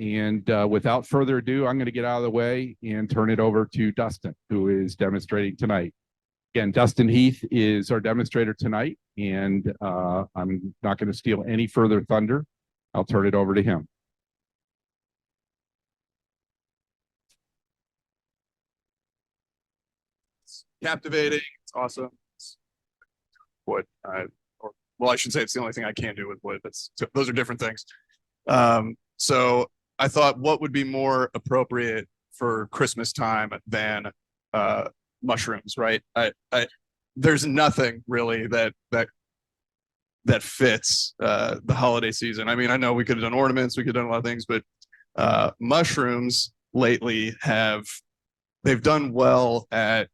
And without further ado, I'm going to get out of the way and turn it over to Dustin, who is demonstrating tonight. Again, Dustin Heath is our demonstrator tonight, and I'm not going to steal any further thunder. I'll turn it over to him. It's captivating. It's awesome. It's wood. Well, I should say it's the only thing I can do with wood. Those are different things. So I thought, what would be more appropriate for Christmas time than mushrooms, right? There's nothing really that fits the holiday season. I mean, I know we could have done ornaments, we could have done a lot of things, but mushrooms lately they've done well at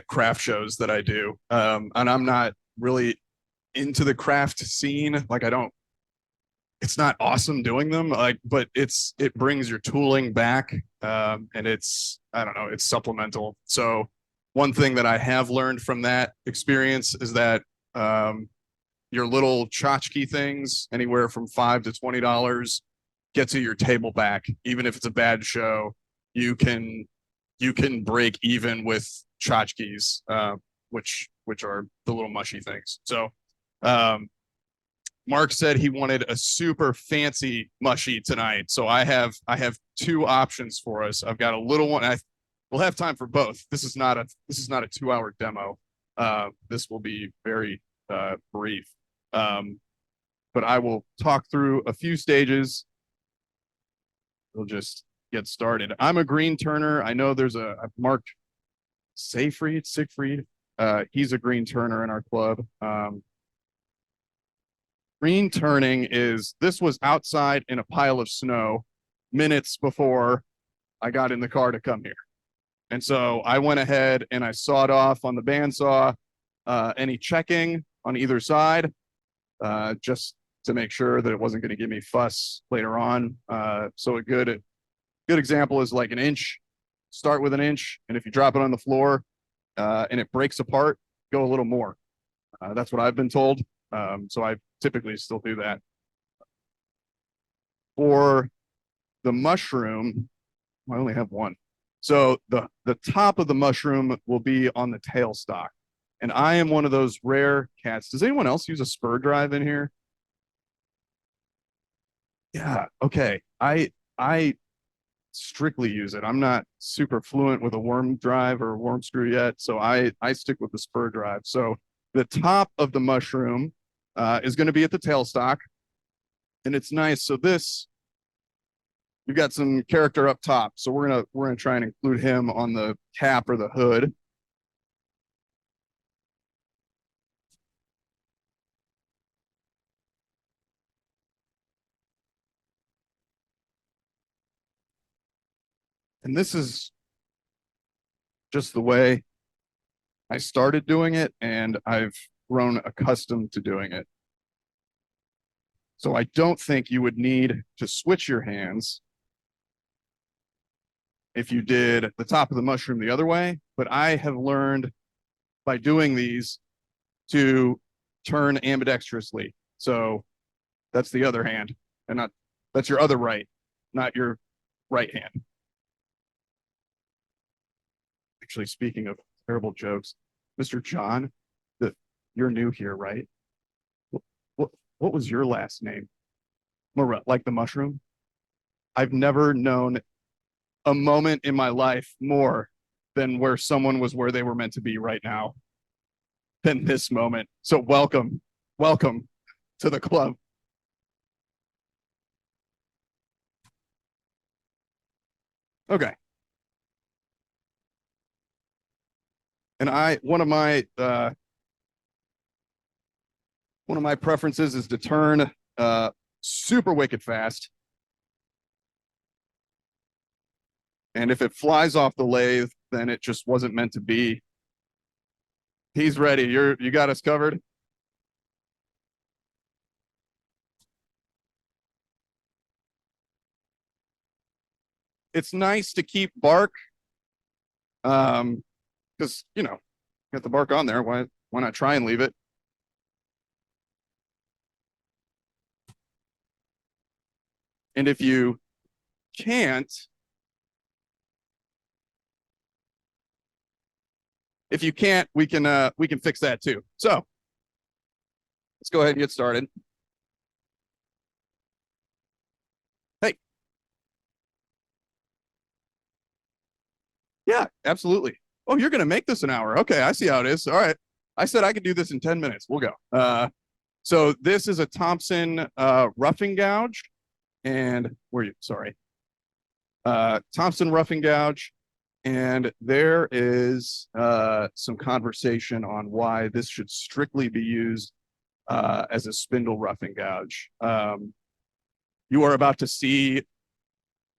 craft shows that I do, and I'm not really into the craft scene. Like, it's not awesome doing them, but it brings your tooling back, and I don't know, it's supplemental. So one thing that I have learned from that experience is that your little tchotchke things, anywhere from $5 to $20, gets you your table back. Even if it's a bad show, you can break even with tchotchkes, which are the little mushy things. So Mark said he wanted a super fancy mushy tonight, so I have two options for us. I've got a little one. We'll have time for both. This is not a 2-hour demo. This will be very brief. But I will talk through a few stages. We'll just get started. I'm a green turner. I know I've marked Siegfried. He's a green turner in our club. Green turning this was outside in a pile of snow minutes before I got in the car to come here. And so I went ahead and I sawed off on the bandsaw any checking on either side, just to make sure that it wasn't going to give me fuss later on. So a good example is like an inch. Start with an inch, and if you drop it on the floor and it breaks apart, go a little more. That's what I've been told. So I typically still do that. For the mushroom, I only have one. So the top of the mushroom will be on the tailstock. And I am one of those rare cats. Does anyone else use a spur drive in here? Yeah, okay. I strictly use it. I'm not super fluent with a worm drive or a worm screw yet, so I stick with the spur drive. So the top of the mushroom is going to be at the tailstock, and it's nice. So you've got some character up top. So we're gonna try and include him on the cap or the hood. And this is just the way I started doing it, and I've grown accustomed to doing it. So I don't think you would need to switch your hands if you did the top of the mushroom the other way, but I have learned by doing these to turn ambidextrously. So that's the other hand, and that's your other right, not your right hand. Actually, speaking of terrible jokes, Mr. John, you're new here, right? What was your last name? Like the mushroom? I've never known a moment in my life more than where someone was where they were meant to be right now than this moment. So welcome to the club. Okay. And one of my preferences is to turn super wicked fast. And if it flies off the lathe, then it just wasn't meant to be. He's ready. You got us covered. It's nice to keep bark, because got the bark on there. Why not try and leave it? And if you can't, if you can't, we can fix that too. So let's go ahead and get started. Hey. Yeah, absolutely. Oh, you're gonna make this an hour. Okay, I see how it is. All right. I said I could do this in 10 minutes. We'll go. So this is a Thompson roughing gouge. And where you sorry. Thompson roughing gouge. And there is some conversation on why this should strictly be used as a spindle roughing gouge. You are about to see,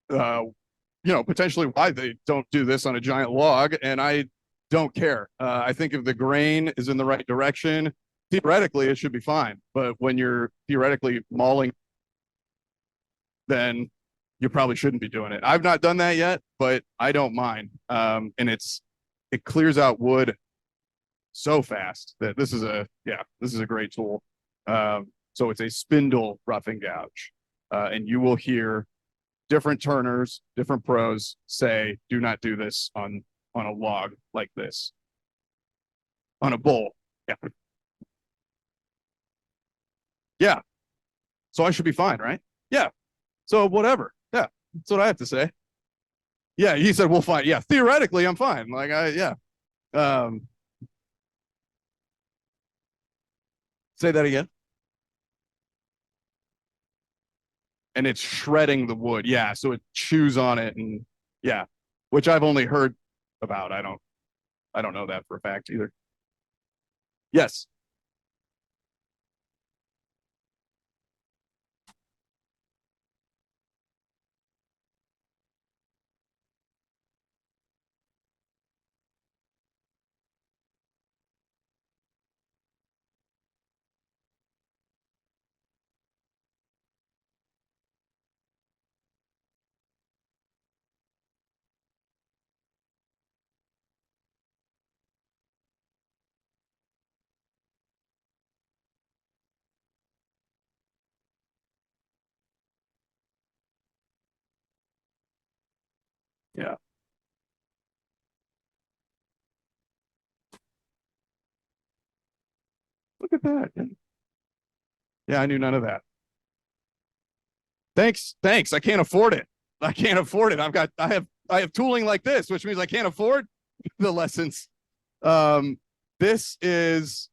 potentially why they don't do this on a giant log, and I don't care. I think if the grain is in the right direction, theoretically it should be fine. But when you're theoretically mauling, then you probably shouldn't be doing it. I've not done that yet, but I don't mind. And it clears out wood so fast that this is a great tool. So it's a spindle roughing gouge, and you will hear different turners, different pros say, "Do not do this on a log like this, on a bowl." Yeah, yeah. So I should be fine, right? Yeah. So whatever. Yeah, that's what I have to say. Yeah, he said we'll find. Yeah, theoretically I'm fine. Yeah. Say that again. And it's shredding the wood. Yeah, so it chews on it, and yeah, which I've only heard about. I don't know that for a fact either. Yes. Yeah. Look at that. Yeah, I knew none of that. Thanks. I can't afford it. I can't afford it. I have tooling like this, which means I can't afford the lessons. This is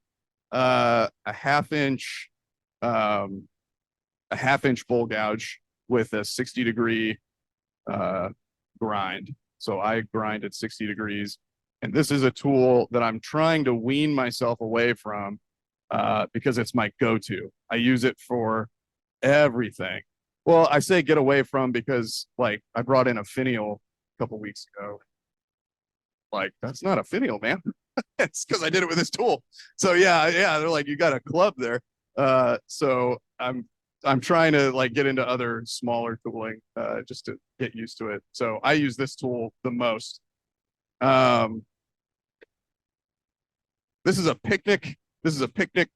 a half inch bowl gouge with a 60-degree grind. So I grind at 60 degrees. And this is a tool that I'm trying to wean myself away from because it's my go-to. I use it for everything. Well, I say get away from because like I brought in a finial a couple weeks ago. Like, that's not a finial, man. It's because I did it with this tool. So yeah, they're like, you got a club there. So I'm trying to like get into other smaller tooling just to get used to it. So I use this tool the most. This is a picnic. This is a picnic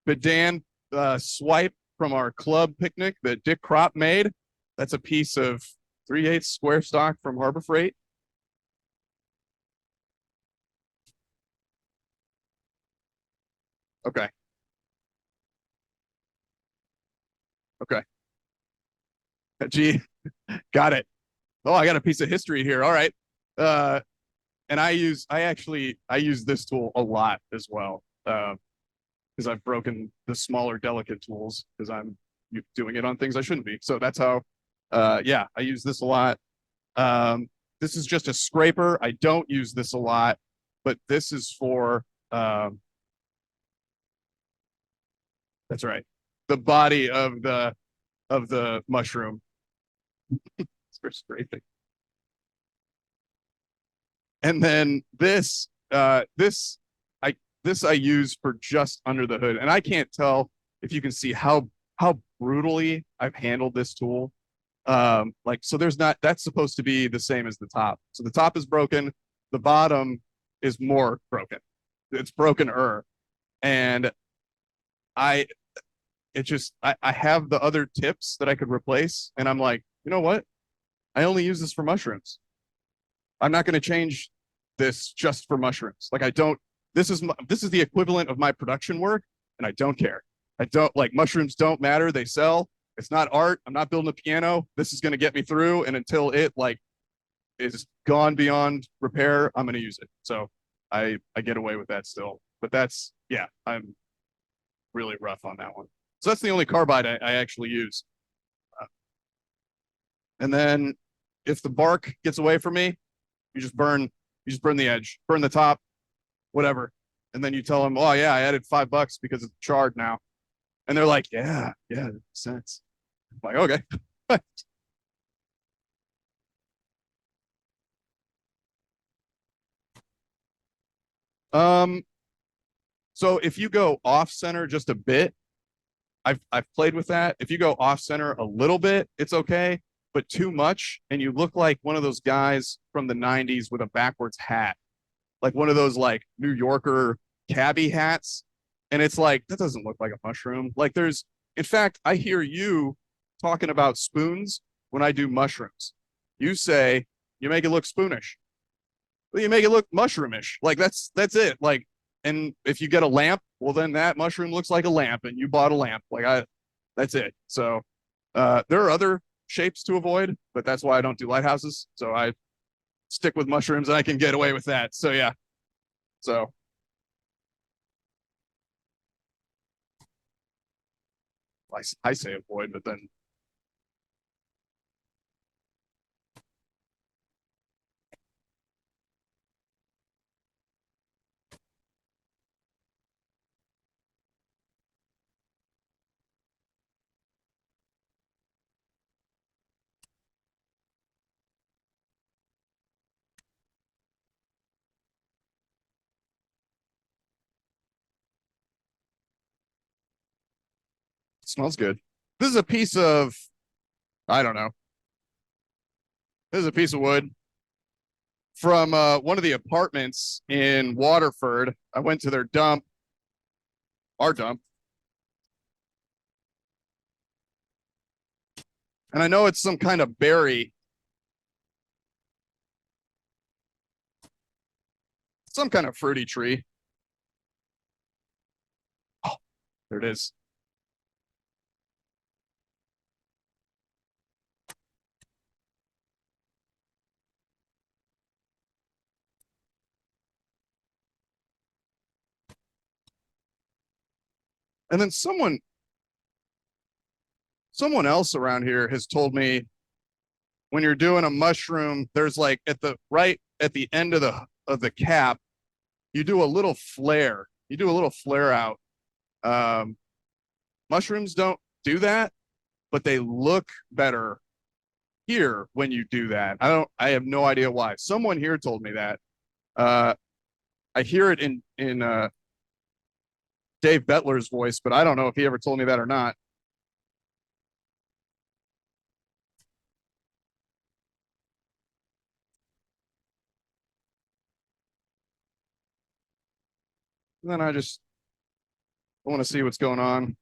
Bedan swipe from our club picnic that Dick Kropp made. That's a piece of 3/8 square stock from Harbor Freight. Okay. Okay. Gee, got it. Oh, I got a piece of history here. All right. And I use this tool a lot as well. Because I've broken the smaller, delicate tools because I'm doing it on things I shouldn't be. So that's how, I use this a lot. This is just a scraper. I don't use this a lot, but this is for, that's right, the body of the mushroom. It's for scraping. And then this I use for just under the hood. And I can't tell if you can see how brutally I've handled this tool. So that's supposed to be the same as the top. So the top is broken, the bottom is more broken. It's broken-er. And I have the other tips that I could replace, and I'm like, you know what? I only use this for mushrooms. I'm not going to change this just for mushrooms. Like I don't. This is the equivalent of my production work, and I don't care. I don't like mushrooms. Don't matter. They sell. It's not art. I'm not building a piano. This is going to get me through, and until it like is gone beyond repair, I'm going to use it. So I get away with that still. But that's yeah, I'm really rough on that one. So that's the only carbide I actually use. And then if the bark gets away from me, you just burn the edge, burn the top, whatever. And then you tell them, oh yeah, I added $5 because it's charred now. And they're like, yeah, that makes sense. I'm like, okay. um, so if you go off center just a bit, I've played with that. If you go off center a little bit, it's okay, but too much, and you look like one of those guys from the '90s with a backwards hat, like one of those like New Yorker cabbie hats, and it's like that doesn't look like a mushroom. Like there's, in fact, I hear you talking about spoons when I do mushrooms. You say you make it look spoonish. Well, you make it look mushroomish. Like that's it. Like, and if you get a lamp, well, then that mushroom looks like a lamp, and you bought a lamp. That's it. So, there are other shapes to avoid, but that's why I don't do lighthouses. So I stick with mushrooms, and I can get away with that. So yeah. So I say avoid, but then it smells good. This is a piece of I don't know. This is a piece of wood from one of the apartments in Waterford. I went to their dump, our dump, and I know it's some kind of berry, some kind of fruity tree. Oh, there it is. And then someone else around here has told me when you're doing a mushroom, there's like at the right at the end of the cap, you do a little flare. You do a little flare out. Um, Mushrooms don't do that, but they look better here when you do that. I have no idea why. Someone here told me that. Uh, I hear it in Dave Bettler's voice, but I don't know if he ever told me that or not. And then I just want to see what's going on.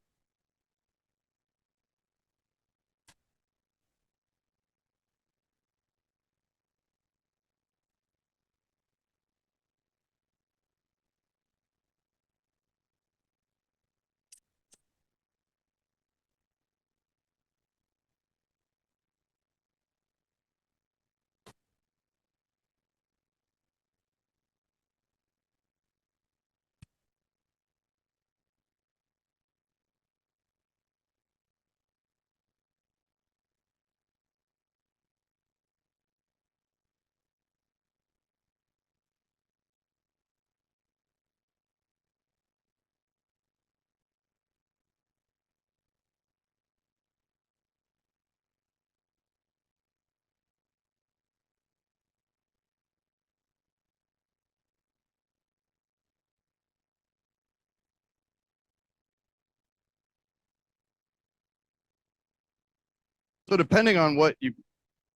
So depending on what you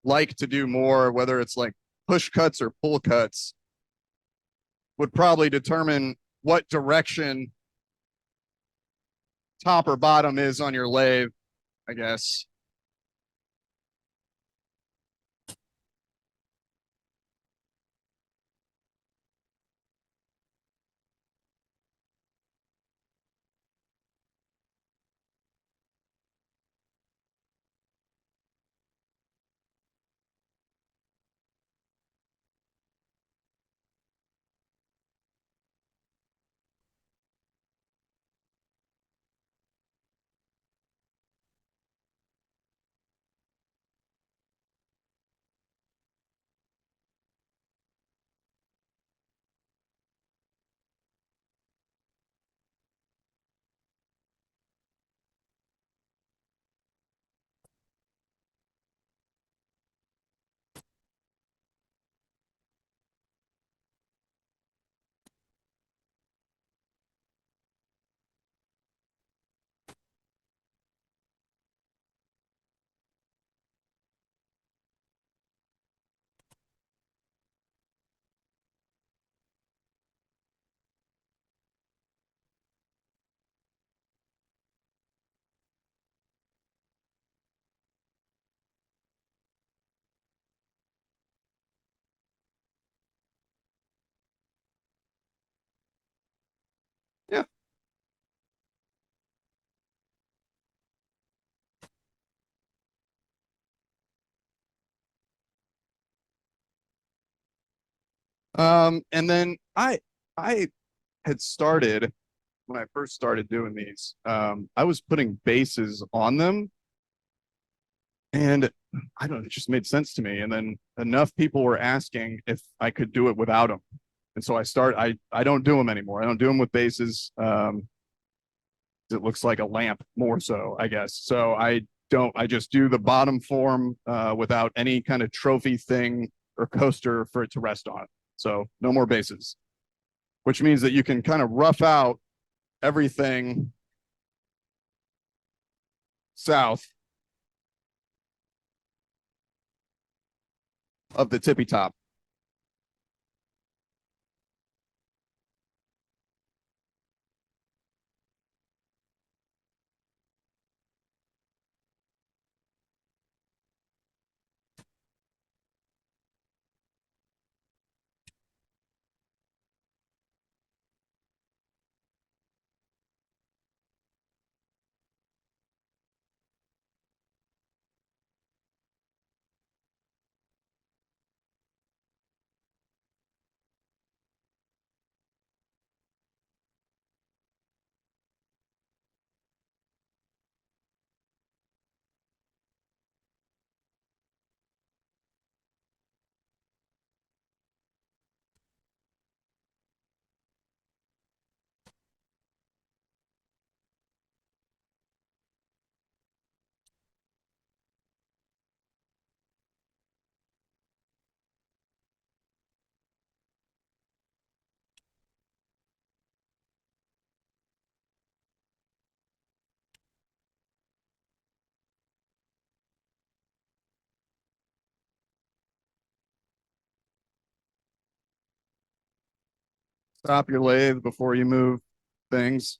like to do more, whether it's like push cuts or pull cuts, would probably determine what direction top or bottom is on your lathe, I guess. And then I had started when I first started doing these. I was putting bases on them, and I don't know, it just made sense to me. And then enough people were asking if I could do it without them. And so I don't do them anymore. I don't do them with bases. It looks like a lamp more so, I guess. So I just do the bottom form without any kind of trophy thing or coaster for it to rest on. So no more bases, which means that you can kind of rough out everything south of the tippy top. Stop your lathe before you move things.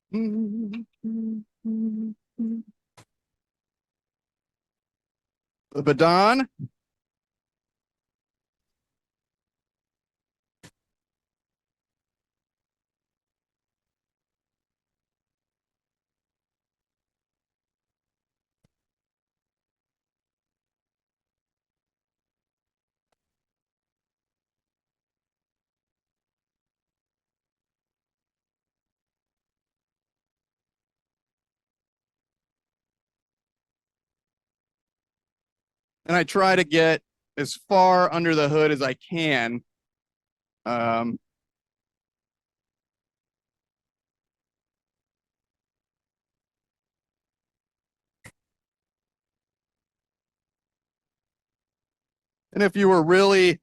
The badon. And I try to get as far under the hood as I can. Um, and if you were really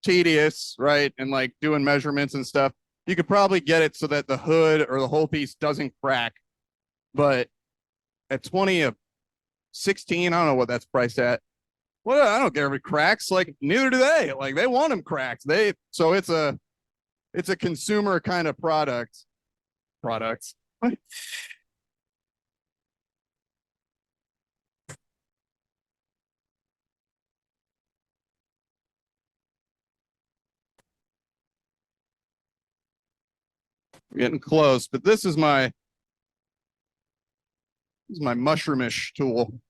tedious, right, and like doing measurements and stuff, you could probably get it so that the hood or the whole piece doesn't crack. But at 20 of 16, I don't know what that's priced at. Well, I don't care if it cracks. Like neither do they. Like they want them cracked. So it's a consumer kind of product. Products. Getting close, but this is my mushroomish tool.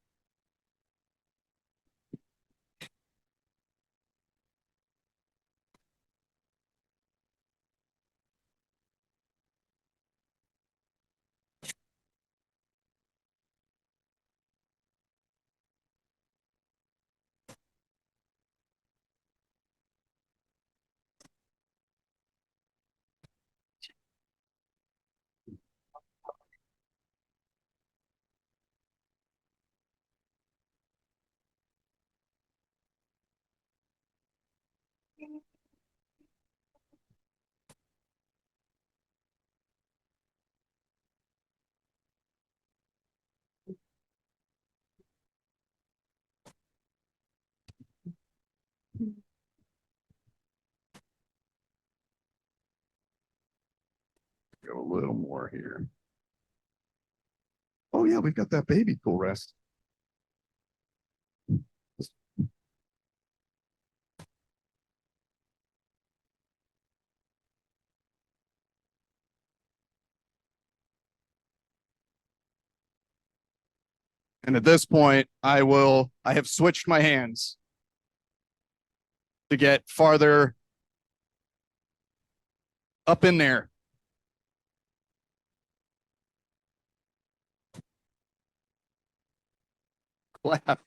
Go a little more here. Oh yeah, we've got that baby cool rest. And at this point, I have switched my hands to get farther up in there. Clap.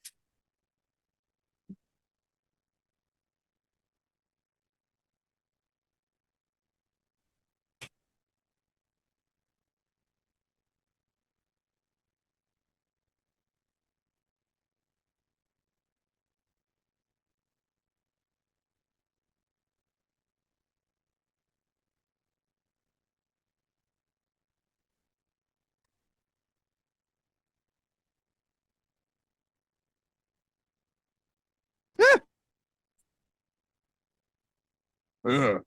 Ugh.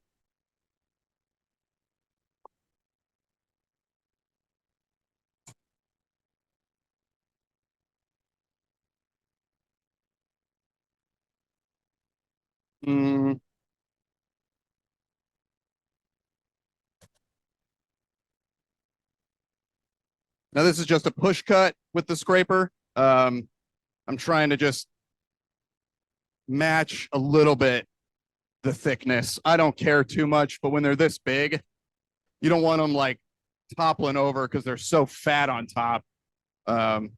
Mm. Now this is just a push cut with the scraper. I'm trying to just match a little bit the thickness. I don't care too much, but when they're this big, you don't want them like toppling over because they're so fat on top. Um,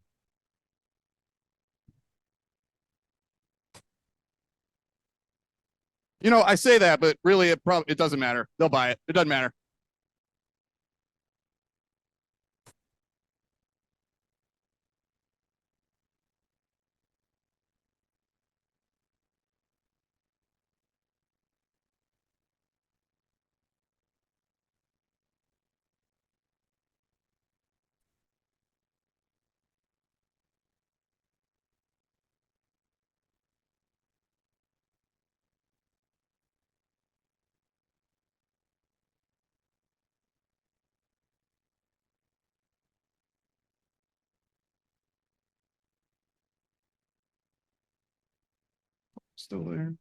I say that, but really, it doesn't matter. They'll buy it. It doesn't matter. Still there.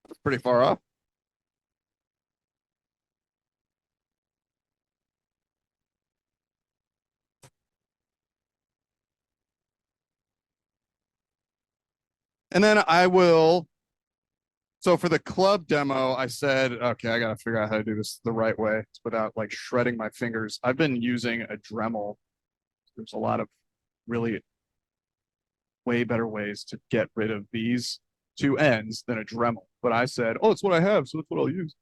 It's pretty far off. And then I will So for the club demo, I said, okay, I got to figure out how to do this the right way without like shredding my fingers. I've been using a Dremel. There's a lot of really way better ways to get rid of these two ends than a Dremel. But I said, oh, it's what I have, so it's what I'll use.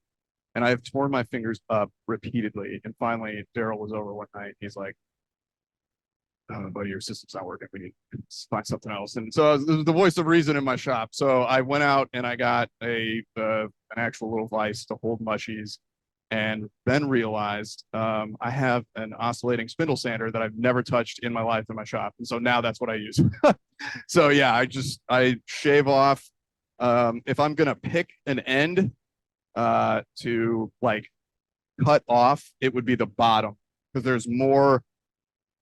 And I've torn my fingers up repeatedly. And finally, Daryl was over one night. He's like, oh, buddy, your system's not working. We need to find something else. And so this was the voice of reason in my shop. So I went out and I got an actual little vise to hold mushies, and then realized I have an oscillating spindle sander that I've never touched in my life in my shop. And so now that's what I use. So yeah, I shave off. If I'm gonna pick an end to like cut off, it would be the bottom, because there's more.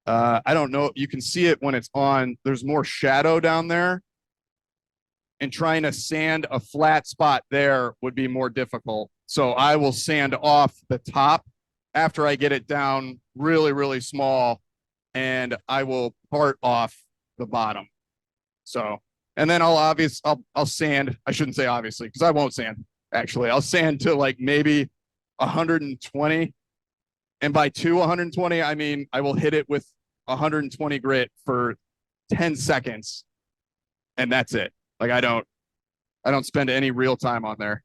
I don't know. You can see it when it's on. There's more shadow down there. And trying to sand a flat spot there would be more difficult. So I will sand off the top after I get it down really, really small, and I will part off the bottom. So, and then I'll sand. I shouldn't say obviously, because I won't sand. Actually, I'll sand to like maybe 120. And by 120, I mean I will hit it with 120 grit for 10 seconds, and that's it. Like I don't spend any real time on there.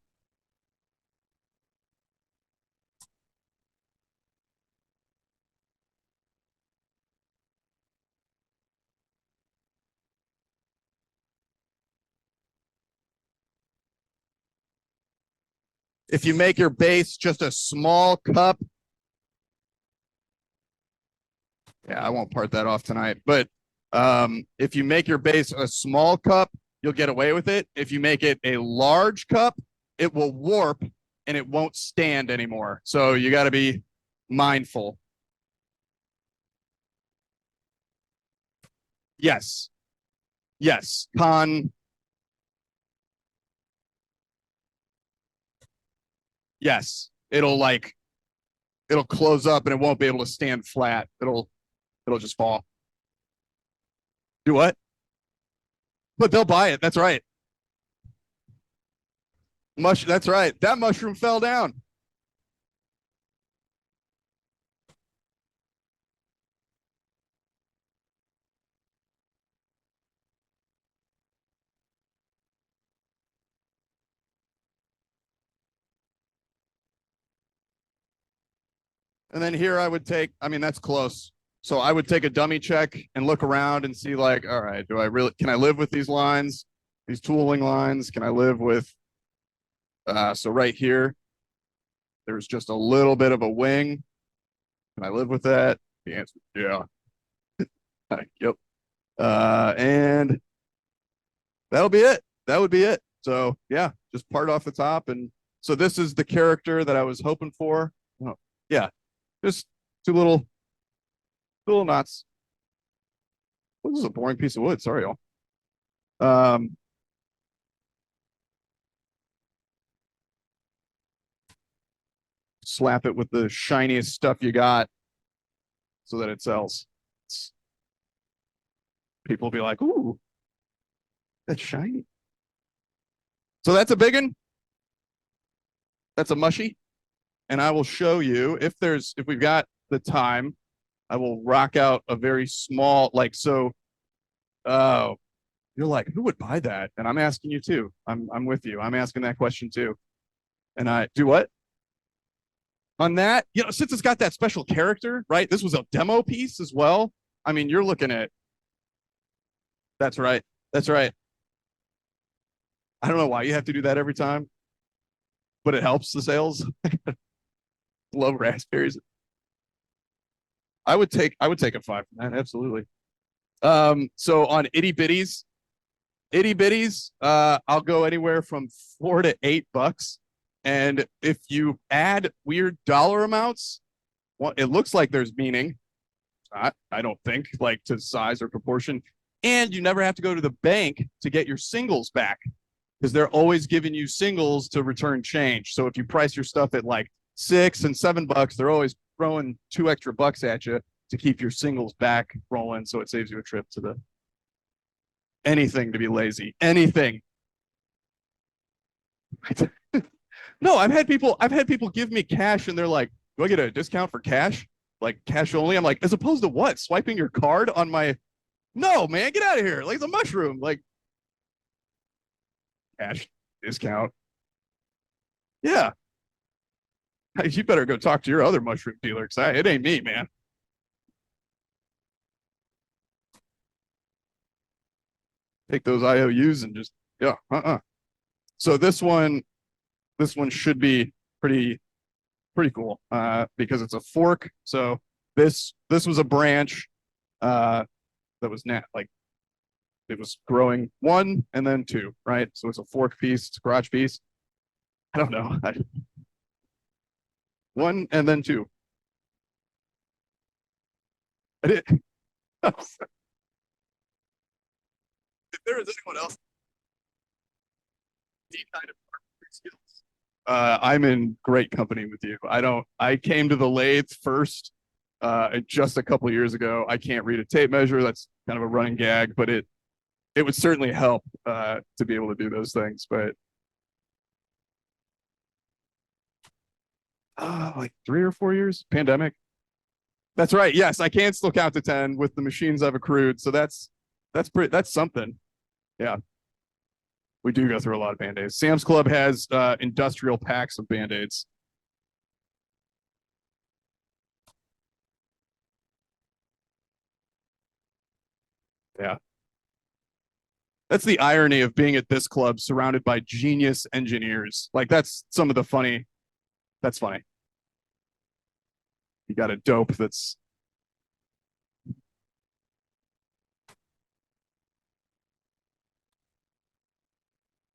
If you make your base just a small cup, yeah, I won't part that off tonight, but if you make your base a small cup, you'll get away with it. If you make it a large cup, it will warp and it won't stand anymore. So you got to be mindful. Yes. Yes. Yes. It'll close up and it won't be able to stand flat. It'll just fall. Do what? But they'll buy it. That's right. That's right. That mushroom fell down. And then here I would take, I mean, that's close. So I would take a dummy check and look around and see like, all right, can I live with these lines, these tooling lines? Can I live with, so right here, there's just a little bit of a wing. Can I live with that? The answer is yeah. Yep. And that'll be it. That would be it. So yeah, just part off the top. And so this is the character that I was hoping for. Oh, yeah, just two little knots. Well, this is a boring piece of wood. Sorry, y'all. Slap it with the shiniest stuff you got so that it sells. People will be like, ooh, that's shiny. So that's a big one. That's a mushy. And I will show you if we've got the time, I will rock out a very small, like, so, oh, you're like, who would buy that? And I'm asking you too. I'm with you. I'm asking that question too. And I do what? On that, since it's got that special character, right? This was a demo piece as well. I mean, you're looking at, that's right. That's right. I don't know why you have to do that every time, but it helps the sales. Love raspberries. I would take a 5 from that, absolutely. So on itty bitties, I'll go anywhere from $4 to $8. And if you add weird dollar amounts, well, it looks like there's meaning. I don't think, like, to size or proportion. And you never have to go to the bank to get your singles back, because they're always giving you singles to return change. So if you price your stuff at like $6 and $7, they're always throwing $2 extra at you to keep your singles back rolling. So it saves you a trip to the anything to be lazy. Anything. No, I've had people give me cash and they're like, do I get a discount for cash? Like cash only? I'm like, as opposed to what? Swiping your card on my no, man, get out of here. Like it's a mushroom. Like cash discount. Yeah. You better go talk to your other mushroom dealer because it ain't me, man. Take those IOUs and just yeah, So this one should be pretty cool because it's a fork. So this was a branch that was like it was growing one and then two, right? So it's a fork piece, it's a crotch piece. I don't know. One and then two. I did. If there is anyone else, D kind of skills. I'm in great company with you. I came to the lathe first just a couple years ago. I can't read a tape measure. That's kind of a running gag, but it would certainly help to be able to do those things. But like 3 or 4 years, pandemic. That's right. Yes, I can still count to 10 with the machines I've accrued. So that's something. Yeah, we do go through a lot of band-aids. Sam's Club has industrial packs of band-aids. Yeah. That's the irony of being at this club surrounded by genius engineers. Like that's some of the funny. That's funny. You got a dope that's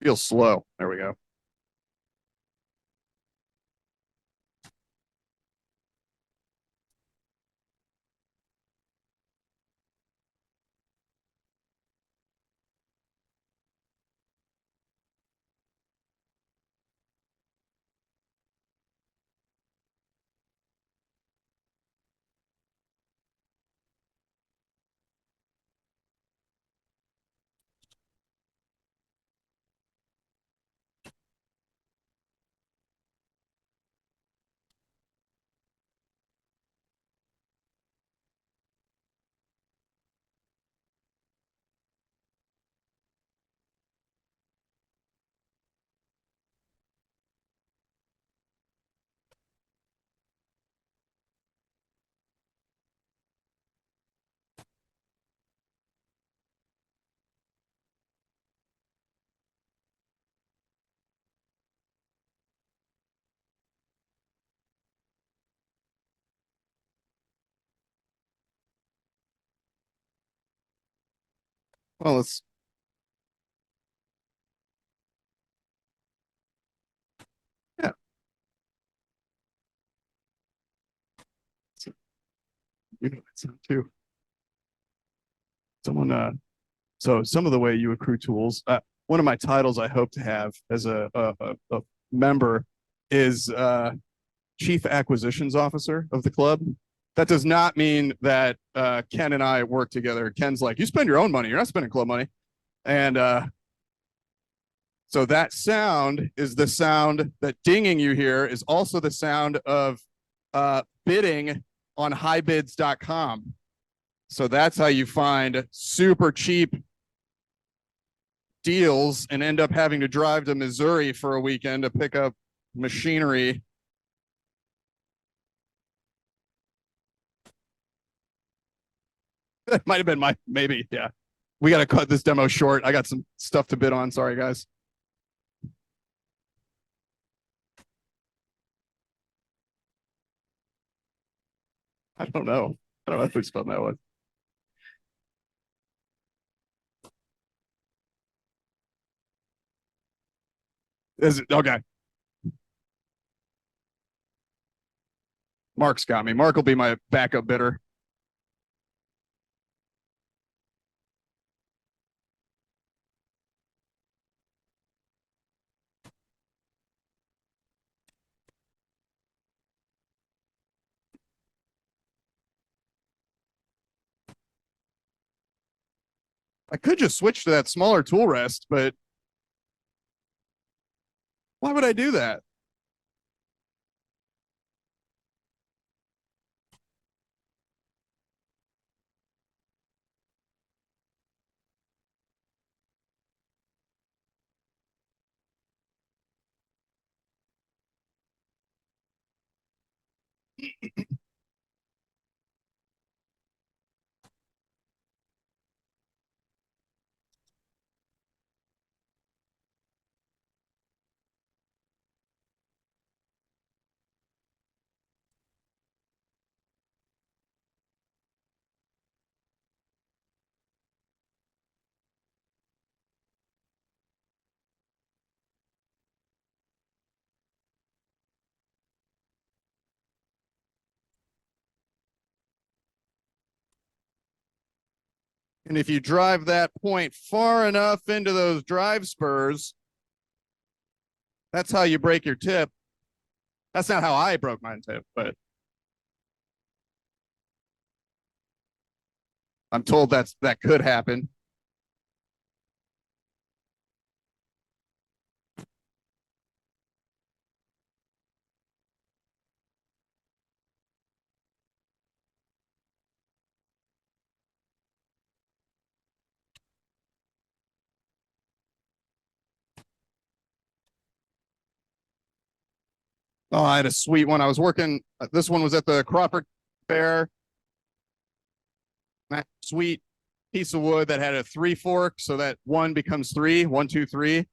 feels slow. There we go. Well, it's yeah. You know that sound too. Someone so some of the way you accrue tools. One of my titles I hope to have as a member is chief acquisitions officer of the club. That does not mean that Ken and I work together. Ken's like, you spend your own money. You're not spending club money. And so that sound is the sound that dinging you hear is also the sound of bidding on highbids.com. So that's how you find super cheap deals and end up having to drive to Missouri for a weekend to pick up machinery. That might have been maybe, yeah. We got to cut this demo short. I got some stuff to bid on. Sorry, guys. I don't know. I don't know if we spelled that one. Is it okay? Mark's got me. Mark will be my backup bidder. I could just switch to that smaller tool rest, but Why would I do that? And if you drive that point far enough into those drive spurs, that's how you break your tip. That's not how I broke my tip, but I'm told that could happen. Oh, I had a sweet one. I was working. This one was at the Crawford Fair. That sweet piece of wood that had a 3 fork, so that one becomes three. 1, 2, 3.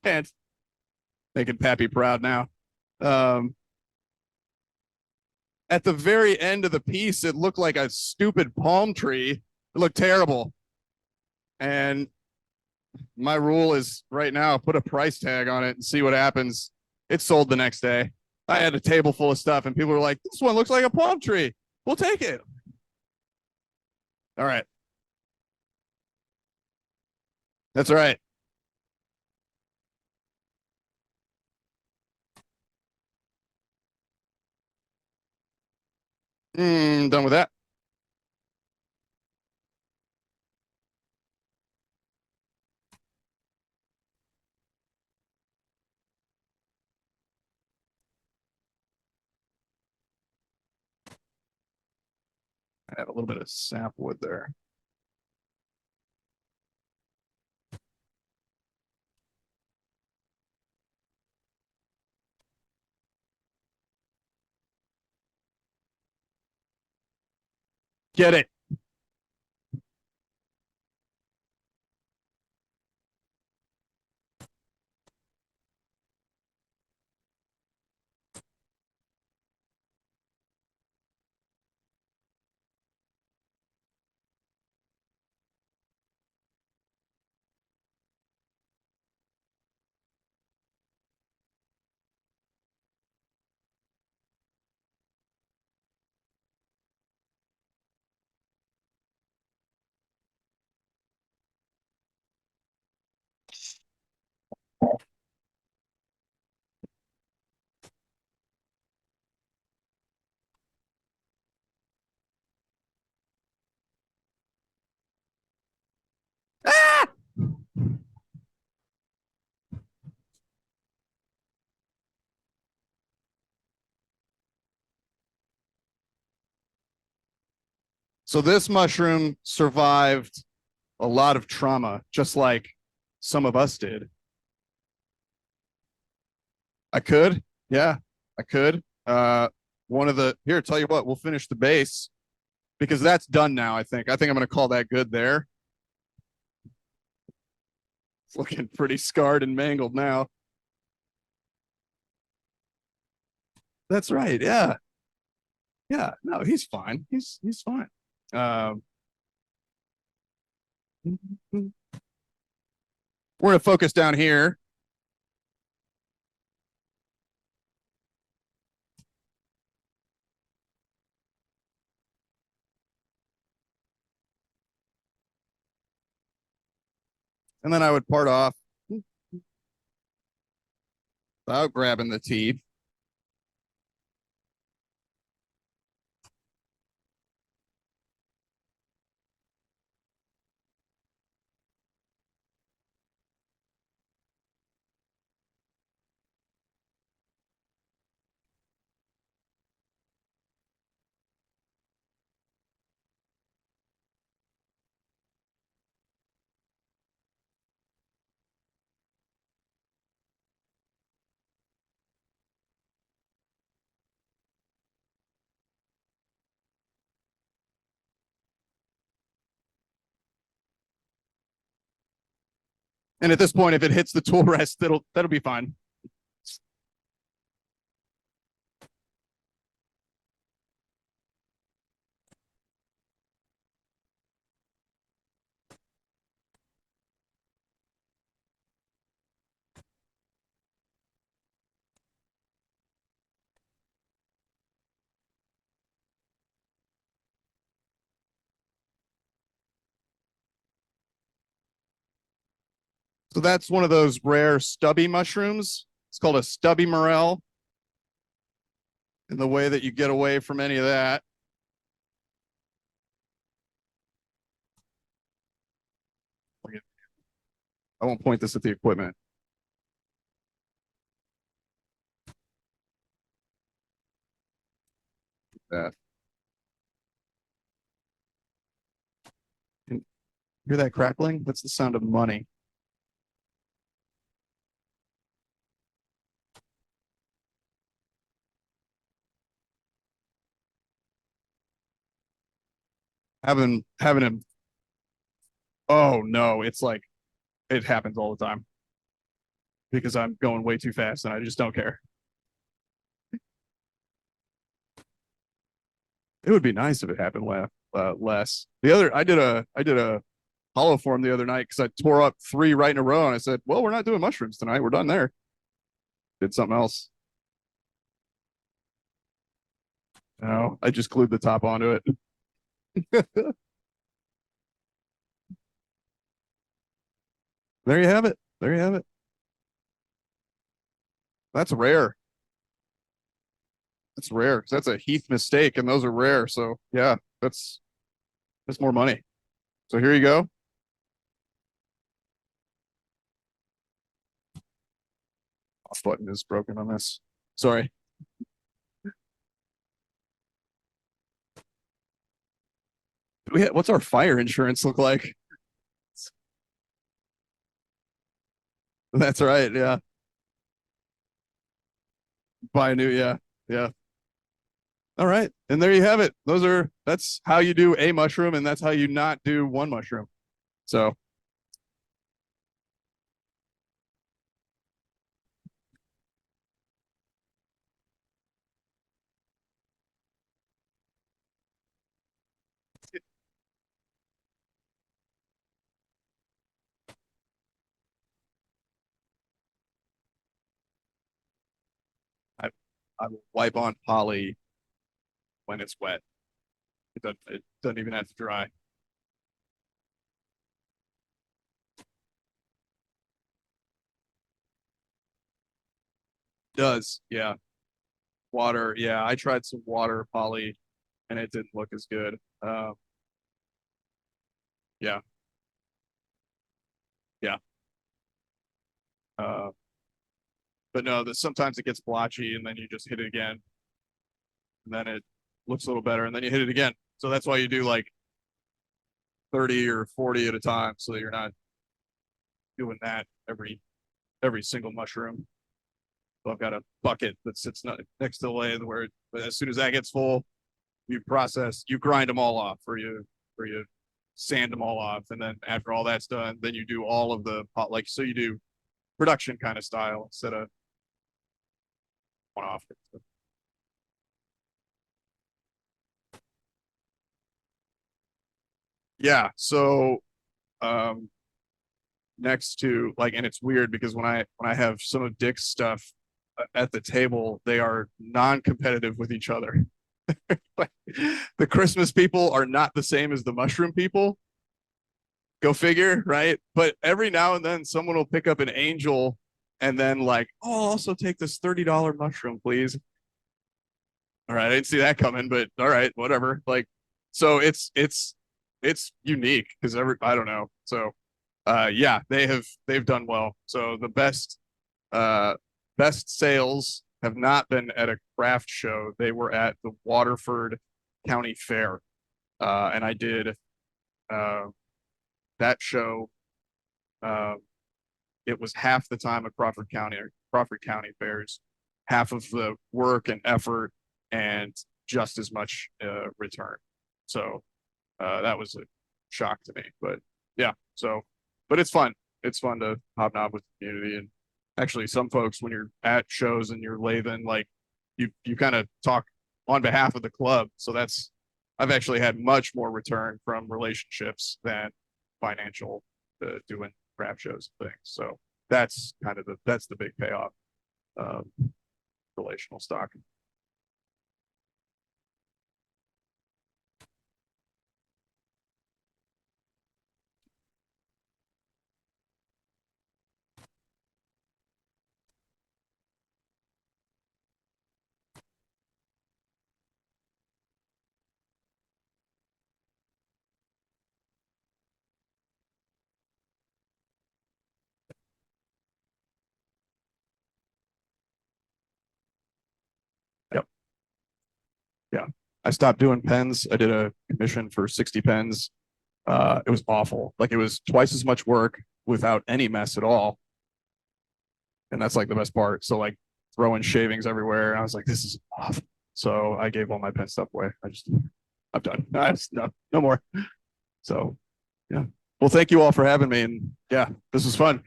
And making Pappy proud now. Um, at the very end of the piece, it looked like a stupid palm tree. It looked terrible. And my rule is right now, put a price tag on it and see what happens. It sold the next day. I had a table full of stuff, and people were like, "This one looks like a palm tree. We'll take it." All right. That's all right. Done with that. I had a little bit of sapwood there. Get it. Ah! So this mushroom survived a lot of trauma, just like some of us did. I could, yeah, I could. One of the here, tell you what, we'll finish the base because that's done now. I think I'm going to call that good there. It's looking pretty scarred and mangled now. That's right. Yeah, yeah. No, he's fine. He's fine. Um, we're going to focus down here. And then I would part off without grabbing the teeth. And at this point, if it hits the tool rest, that'll be fine. So that's one of those rare stubby mushrooms. It's called a stubby morel. And the way that you get away from any of that. I won't point this at the equipment. That. And hear that crackling? That's the sound of money. Having him. Oh no, it's like it happens all the time because I'm going way too fast and I just don't care. It would be nice if it happened less. I did a hollow form the other night because I tore up 3 right in a row and I said, well, we're not doing mushrooms tonight. We're done there. Did something else. No, I just glued the top onto it. There you have it. There you have it. That's rare. That's rare. That's a Heath mistake, and those are rare. So yeah, that's more money. So here you go. Off button is broken on this. Sorry. What's our fire insurance look like? That's right. Yeah. Buy a new. Yeah. Yeah. All right. And there you have it. That's how you do a mushroom, and that's how you not do one mushroom. So I I will wipe on poly when it's wet. It doesn't even have to dry. It does. Yeah. Water. Yeah. I tried some water poly and it didn't look as good. Yeah. Yeah. Uh, but no, sometimes it gets blotchy and then you just hit it again and then it looks a little better and then you hit it again. So that's why you do like 30 or 40 at a time so that you're not doing that every single mushroom. So I've got a bucket that sits next to the lathe where as soon as that gets full, you grind them all off or you sand them all off. And then after all that's done, then you do all of the pot, like, so you do production kind of style instead of one off. Yeah. So, um, next to like, and it's weird because when I have some of Dick's stuff at the table, they are non-competitive with each other. The Christmas people are not the same as the mushroom people. Go figure, right? But every now and then someone will pick up an angel and then like, oh, I'll also take this $30 mushroom, please. All right, I didn't see that coming, but all right, whatever. Like, so it's unique because I don't know. So yeah, they've done well. So the uh best sales have not been at a craft show. They were at the Waterford County Fair. And I did uh that show. Uh, it was half the time of Crawford County fairs, half of the work and effort, and just as much return. So that was a shock to me, but yeah. So, but it's fun. it's fun to hobnob with the community. And actually some folks, when you're at shows and you're lathing, like you kind of talk on behalf of the club. So I've actually had much more return from relationships than financial doing craft shows and things. So that's kind of that's the big payoff. Relational stock. Yep. Yeah. I stopped doing pens. I did a commission for 60 pens. It was awful. Like it was twice as much work without any mess at all. And that's like the best part. So like throwing shavings everywhere. And I was like, this is awful. So I gave all my pen stuff away. I'm done. No more. So yeah. Well, thank you all for having me. And yeah, this was fun.